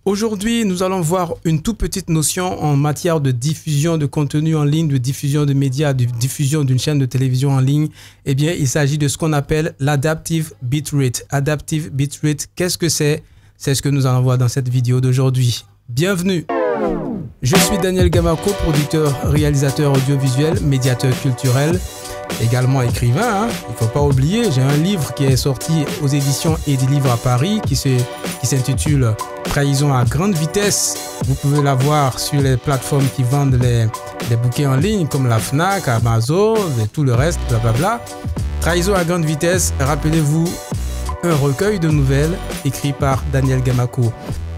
Aujourd'hui, nous allons voir une toute petite notion en matière de diffusion de contenu en ligne, de diffusion de médias, de diffusion d'une chaîne de télévision en ligne. Eh bien, il s'agit de ce qu'on appelle l'adaptive bitrate. Adaptive bitrate, qu'est-ce que c'est? C'est ce que nous allons voir dans cette vidéo d'aujourd'hui. Bienvenue! Je suis Daniel Gamako, producteur, réalisateur audiovisuel, médiateur culturel, également écrivain. Il ne faut pas oublier, j'ai un livre qui est sorti aux éditions Edilivre à Paris qui s'intitule Trahison à grande vitesse. Vous pouvez la voir sur les plateformes qui vendent les bouquets en ligne comme la Fnac, Amazon et tout le reste, blablabla. Trahison à grande vitesse, rappelez-vous, un recueil de nouvelles écrit par Daniel Gamako.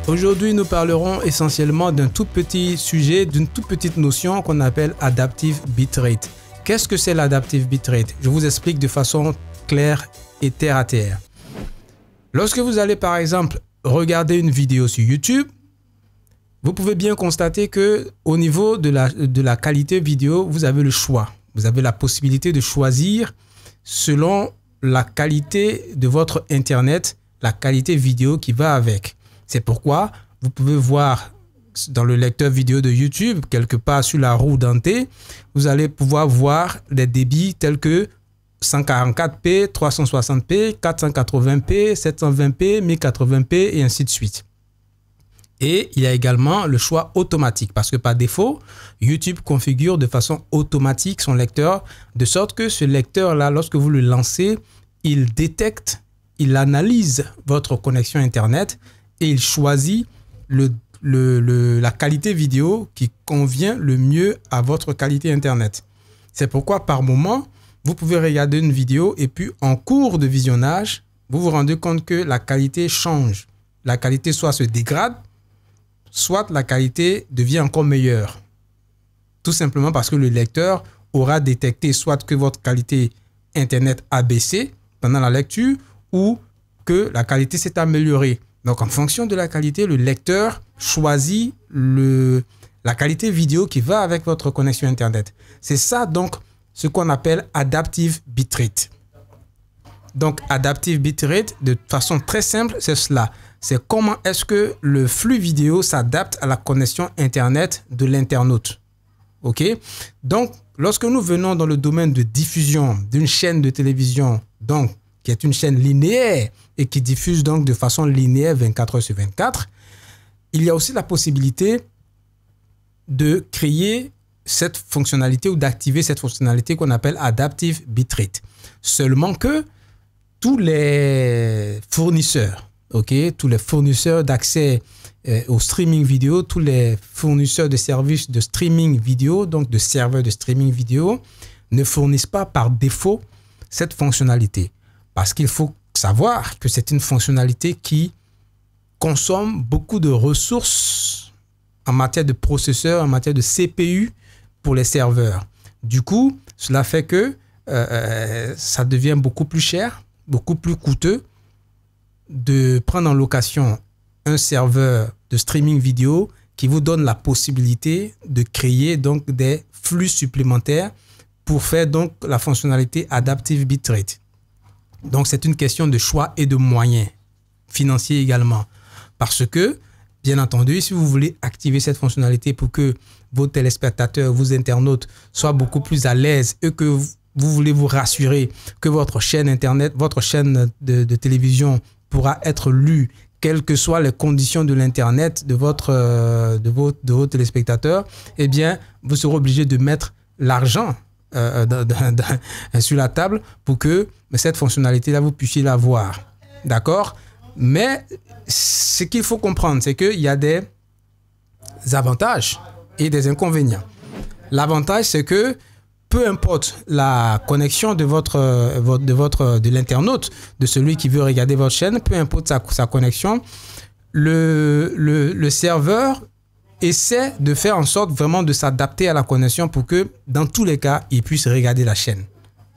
Aujourd'hui, nous parlerons essentiellement d'un tout petit sujet, d'une toute petite notion qu'on appelle adaptive bitrate. Qu'est-ce que c'est l'adaptive bitrate? Je vous explique de façon claire et terre à terre. Lorsque vous allez par exemple regarder une vidéo sur YouTube, vous pouvez bien constater que au niveau de la qualité vidéo, vous avez le choix. Vous avez la possibilité de choisir selon la qualité de votre Internet, la qualité vidéo qui va avec. C'est pourquoi vous pouvez voir dans le lecteur vidéo de YouTube, quelque part sur la roue dentée, vous allez pouvoir voir des débits tels que 144p, 360p, 480p, 720p, 1080p et ainsi de suite. Et il y a également le choix automatique parce que par défaut, YouTube configure de façon automatique son lecteur de sorte que ce lecteur-là, lorsque vous le lancez, il détecte, il analyse votre connexion Internet et il choisit la qualité vidéo qui convient le mieux à votre qualité Internet. C'est pourquoi par moment, vous pouvez regarder une vidéo et puis en cours de visionnage, vous vous rendez compte que la qualité change. La qualité soit se dégrade, soit la qualité devient encore meilleure. Tout simplement parce que le lecteur aura détecté soit que votre qualité Internet a baissé pendant la lecture ou que la qualité s'est améliorée. Donc, en fonction de la qualité, le lecteur choisit la qualité vidéo qui va avec votre connexion Internet. C'est ça, donc, ce qu'on appelle adaptive bitrate. Donc, adaptive bitrate, de façon très simple, c'est cela. C'est comment est-ce que le flux vidéo s'adapte à la connexion Internet de l'internaute. OK? Donc, lorsque nous venons dans le domaine de diffusion d'une chaîne de télévision, donc, qui est une chaîne linéaire et qui diffuse donc de façon linéaire 24 heures sur 24, il y a aussi la possibilité de créer cette fonctionnalité ou d'activer cette fonctionnalité qu'on appelle adaptive bitrate. Seulement que tous les fournisseurs, tous les fournisseurs d'accès au streaming vidéo, tous les fournisseurs de services de streaming vidéo, donc de serveurs de streaming vidéo, ne fournissent pas par défaut cette fonctionnalité. Parce qu'il faut savoir que c'est une fonctionnalité qui consomme beaucoup de ressources en matière de processeurs, en matière de CPU pour les serveurs. Du coup, cela fait que ça devient beaucoup plus cher, beaucoup plus coûteux de prendre en location un serveur de streaming vidéo qui vous donne la possibilité de créer donc des flux supplémentaires pour faire donc la fonctionnalité adaptive bitrate. Donc, c'est une question de choix et de moyens financiers également. Parce que, bien entendu, si vous voulez activer cette fonctionnalité pour que vos téléspectateurs, vos internautes soient beaucoup plus à l'aise et que vous voulez vous rassurer que votre chaîne Internet, votre chaîne de télévision pourra être lue, quelles que soient les conditions de l'Internet de vos téléspectateurs, eh bien, vous serez obligé de mettre l'argent sur la table pour que cette fonctionnalité-là, vous puissiez la voir. D'accord? Mais ce qu'il faut comprendre, c'est qu'il y a des avantages et des inconvénients. L'avantage, c'est que peu importe la connexion de l'internaute, de celui qui veut regarder votre chaîne, peu importe sa connexion, le serveur essaie de faire en sorte vraiment de s'adapter à la connexion pour que, dans tous les cas, il puisse regarder la chaîne.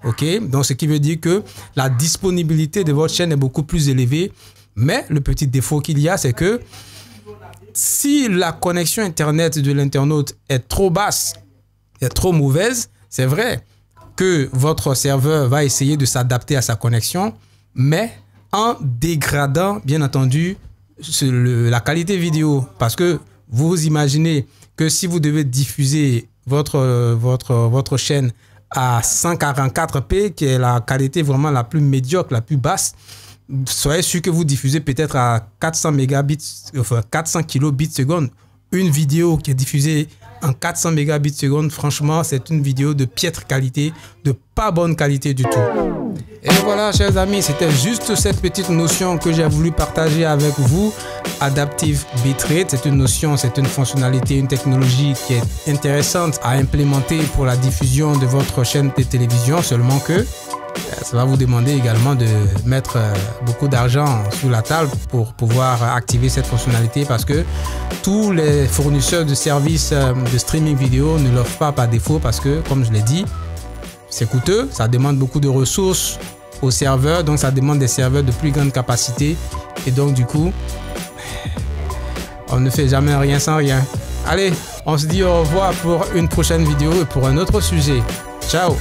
OK? Donc, ce qui veut dire que la disponibilité de votre chaîne est beaucoup plus élevée. Mais le petit défaut qu'il y a, c'est que si la connexion Internet de l'internaute est trop basse, est trop mauvaise, c'est vrai que votre serveur va essayer de s'adapter à sa connexion, mais en dégradant, bien entendu, la qualité vidéo. Parce que vous imaginez que si vous devez diffuser votre chaîne à 144p, qui est la qualité vraiment la plus médiocre, la plus basse, soyez sûr que vous diffusez peut-être à 400 mégabits, enfin 400 kilobits seconde. Une vidéo qui est diffusée en 400 mégabits seconde, franchement, c'est une vidéo de piètre qualité, de pas bonne qualité du tout. Et voilà, chers amis, c'était juste cette petite notion que j'ai voulu partager avec vous. Adaptive Bitrate, c'est une notion, c'est une fonctionnalité, une technologie qui est intéressante à implémenter pour la diffusion de votre chaîne de télévision, seulement que ça va vous demander également de mettre beaucoup d'argent sur la table pour pouvoir activer cette fonctionnalité, parce que tous les fournisseurs de services de streaming vidéo ne l'offrent pas par défaut, parce que, comme je l'ai dit, c'est coûteux, ça demande beaucoup de ressources aux serveurs, donc ça demande des serveurs de plus grande capacité, et donc du coup, on ne fait jamais rien sans rien. Allez, on se dit au revoir pour une prochaine vidéo et pour un autre sujet. Ciao!